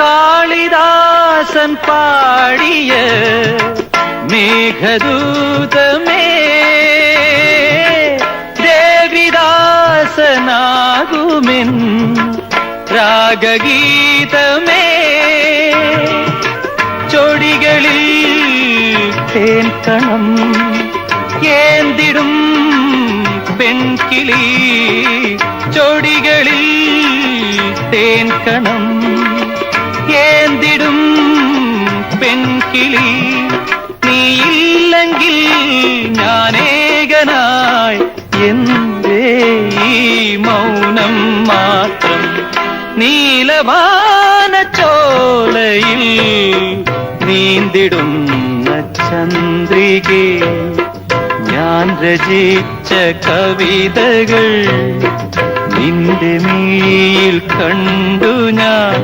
കാളിദാസൻ പാടിയ മേഘദൂതമേ, ദേവിദാസനാകുമെൻ രാഗഗീതമേ, ചൊടികളിൽ തേൻകണം ഏന്തിടും പെൺകിളി, ചൊടികളിൽ തേൻകണം ഏന്തിടും പെൺകിളി, നീയില്ലെങ്കിൽ ഞാനേകനായി എന്തേ ഈ മൗനം മാത്രം. നീലവാനച്ചോലയിൽ നീന്തിടുന്ന ചന്ദ്രികേ, ഞാൻ രചിച്ച കവിതകൾ നിന്റെ മീയിൽ കണ്ടു ഞാൻ.